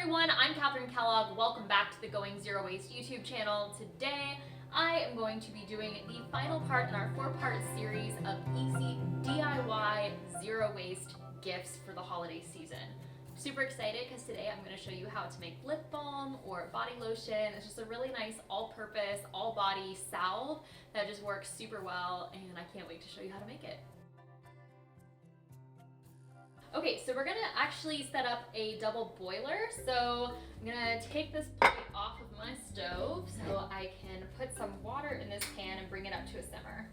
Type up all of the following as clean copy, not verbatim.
everyone, I'm Kathryn Kellogg. Welcome back to the Going Zero Waste YouTube channel. Today, I am going to be doing the final part in our 4-part series of easy DIY zero waste gifts for the holiday season. I'm super excited because today I'm going to show you how to make lip balm or body lotion. It's just a really nice all-purpose, all-body salve that just works super well, and I can't wait to show you how to make it. Okay, so we're gonna actually set up a double boiler. So I'm gonna take this plate off of my stove so I can put some water in this pan and bring it up to a simmer.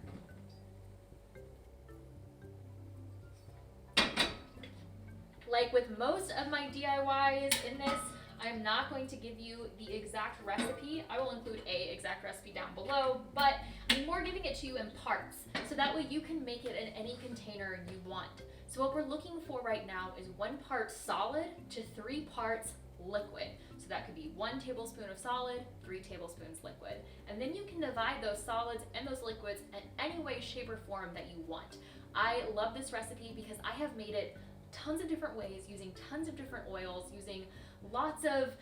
Like with most of my DIYs in this, I'm not going to give you the exact recipe. I will include a exact recipe down below, but I'm more giving it to you in parts, so that way you can make it in any container you want. So what we're looking for right now is 1 part solid to 3 parts liquid. So that could be 1 tablespoon of solid, 3 tablespoons liquid. And then you can divide those solids and those liquids in any way, shape, or form that you want. I love this recipe because I have made it tons of different ways, using tons of different oils, using lots of,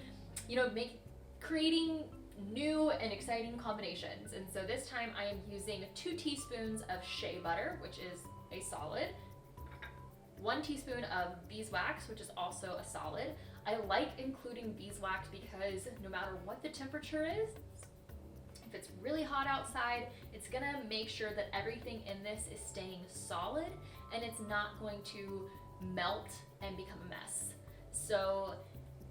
creating new and exciting combinations. And so this time I am using 2 teaspoons of shea butter, which is a solid, 1 teaspoon of beeswax, which is also a solid. I like including beeswax because no matter what the temperature is, if it's really hot outside, it's gonna make sure that everything in this is staying solid and it's not going to melt and become a mess. So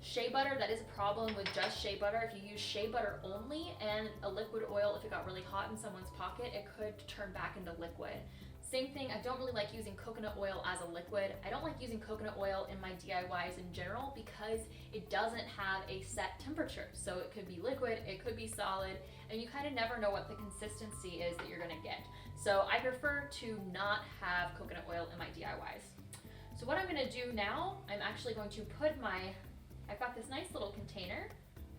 shea butter, that is a problem with just shea butter. If you use shea butter only and a liquid oil, if it got really hot in someone's pocket, it could turn back into liquid. Same thing, I don't really like using coconut oil as a liquid. I don't like using coconut oil in my DIYs in general because it doesn't have a set temperature. So it could be liquid, it could be solid, and you kind of never know what the consistency is that you're gonna get. So I prefer to not have coconut oil in my DIYs. So what I'm gonna do now, I'm actually going to put I've got this nice little container.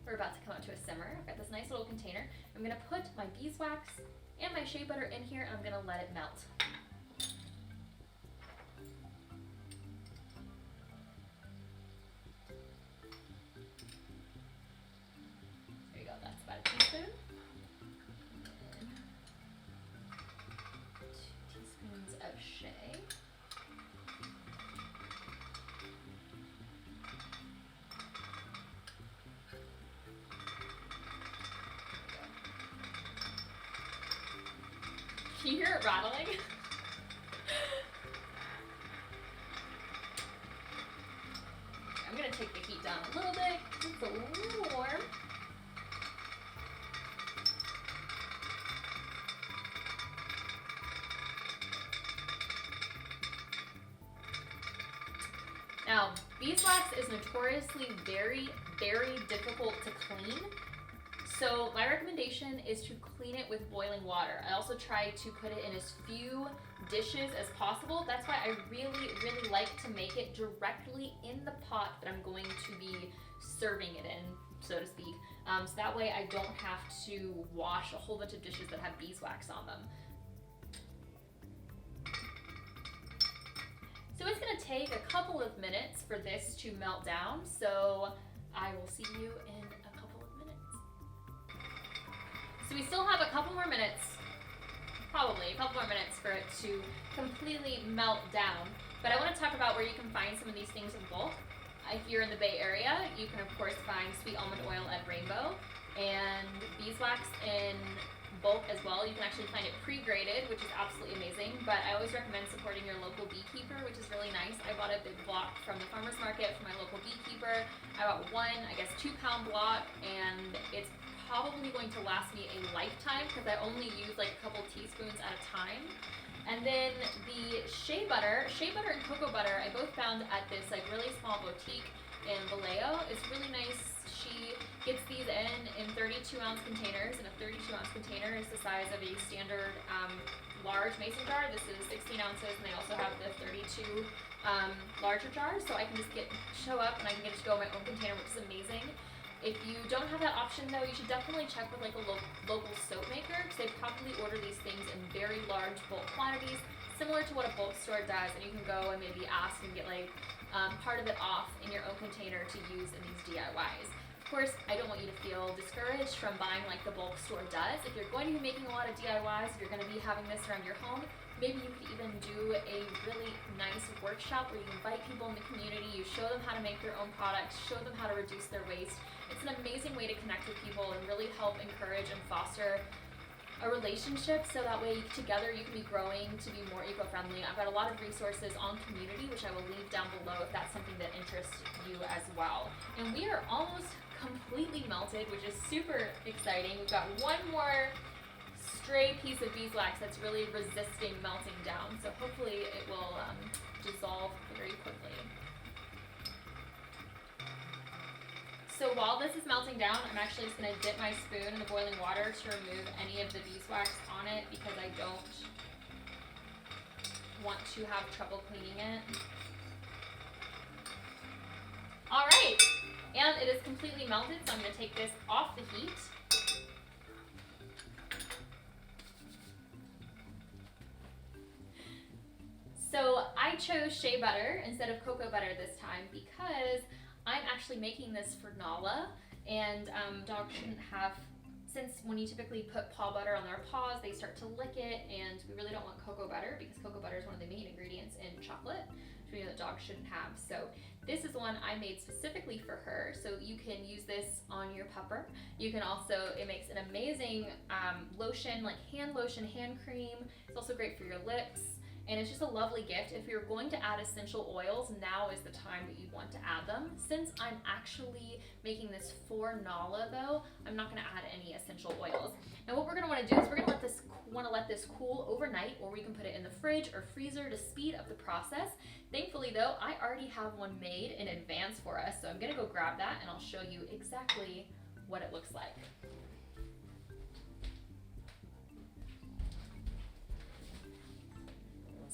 We're about to come up to a simmer. I've got this nice little container. I'm gonna put my beeswax and my shea butter in here, and I'm gonna let it melt. There you go, that's about a teaspoon. And 2 teaspoons of shea. Can you hear it rattling? I'm gonna take the heat down a little bit. It's a little warm. Now, beeswax is notoriously very, very difficult to clean. So my recommendation is to clean it with boiling water. I also try to put it in as few dishes as possible. That's why I really, really like to make it directly in the pot that I'm going to be serving it in, so to speak. So that way I don't have to wash a whole bunch of dishes that have beeswax on them. So it's gonna take a couple of minutes for this to melt down. So I will see you in a couple of minutes. So we still have a couple more minutes, probably a couple more minutes for it to completely melt down. But I want to talk about where you can find some of these things in bulk. Here in the Bay Area, you can of course find sweet almond oil at Rainbow and beeswax in bulk as well. You can actually find it pre-graded, which is absolutely amazing, but I always recommend supporting your local beekeeper, which is really nice. I bought a big block from the farmer's market from my local beekeeper. I bought 2-pound block, and it's probably going to last me a lifetime because I only use like a couple teaspoons at a time. And then the shea butter and cocoa butter I both found at this like really small boutique in Vallejo. It's really nice. She gets these in 32-ounce containers, and a 32-ounce container is the size of a standard large mason jar. This is 16 ounces, and they also have the 32 larger jars, so I can just show up and I can get to go in my own container, which is amazing. If you don't have that option though, you should definitely check with like a local soap maker, because they probably order these things in very large bulk quantities, similar to what a bulk store does, and you can go and maybe ask and get like part of it off in your own container to use in these DIYs. Of course, I don't want you to feel discouraged from buying like the bulk store does. If you're going to be making a lot of DIYs, if you're going to be having this around your home, maybe you could even do a really nice workshop where you invite people in the community, you show them how to make their own products, show them how to reduce their waste. It's an amazing way to connect with people and really help encourage and foster a relationship, so that way together you can be growing to be more eco-friendly. I've got a lot of resources on community, which I will leave down below if that's something that interests you as well. And we are almost completely melted, which is super exciting. We've got one more stray piece of beeswax that's really resisting melting down, so hopefully it will dissolve very quickly. So while this is melting down, I'm actually just going to dip my spoon in the boiling water to remove any of the beeswax on it, because I don't want to have trouble cleaning it. Alright, and it is completely melted, so I'm going to take this off the heat. So I chose shea butter instead of cocoa butter this time because I'm actually making this for Nala, and dogs shouldn't have, since when you typically put paw butter on their paws, they start to lick it, and we really don't want cocoa butter because cocoa butter is one of the main ingredients in chocolate, which we know that dogs shouldn't have. So this is one I made specifically for her, so you can use this on your pupper. You can also, it makes an amazing lotion, like hand lotion, hand cream. It's also great for your lips. And it's just a lovely gift. If you're going to add essential oils, now is the time that you want to add them. Since I'm actually making this for Nala though, I'm not gonna add any essential oils. Now what we're gonna wanna do is we're gonna let this cool overnight, or we can put it in the fridge or freezer to speed up the process. Thankfully though, I already have one made in advance for us, so I'm gonna go grab that and I'll show you exactly what it looks like.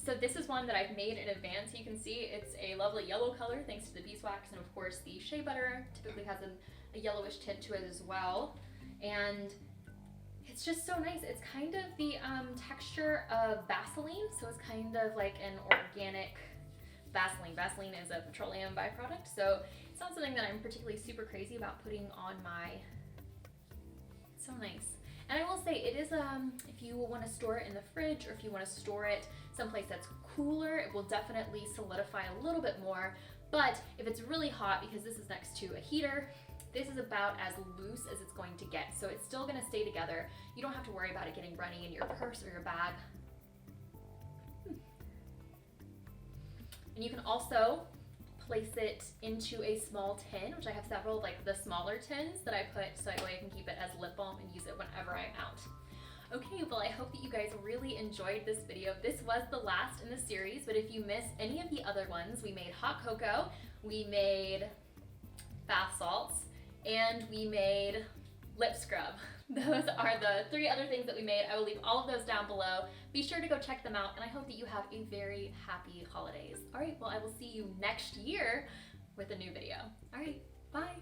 So this is one that I've made in advance. You can see it's a lovely yellow color thanks to the beeswax, and of course the shea butter typically has a yellowish tint to it as well. And it's just so nice. It's kind of the texture of Vaseline, so it's kind of like an organic Vaseline. Vaseline is a petroleum byproduct, so it's not something that I'm particularly super crazy about putting on my, it's so nice. And I will say it is, if you want to store it in the fridge, or if you want to store it someplace that's cooler, it will definitely solidify a little bit more. But if it's really hot, because this is next to a heater, this is about as loose as it's going to get. So it's still going to stay together. You don't have to worry about it getting runny in your purse or your bag. And you can also place it into a small tin, which I have several, like the smaller tins that I put, so that way I can keep it as lip balm and use it whenever I'm out. Okay, well I hope that you guys really enjoyed this video. This was the last in the series, but if you missed any of the other ones, we made hot cocoa, we made bath salts, and we made lip scrub. Those are the 3 other things that we made. I will leave all of those down below. Be sure to go check them out, and I hope that you have a very happy holidays. All right, well I will see you next year with a new video. All right, bye.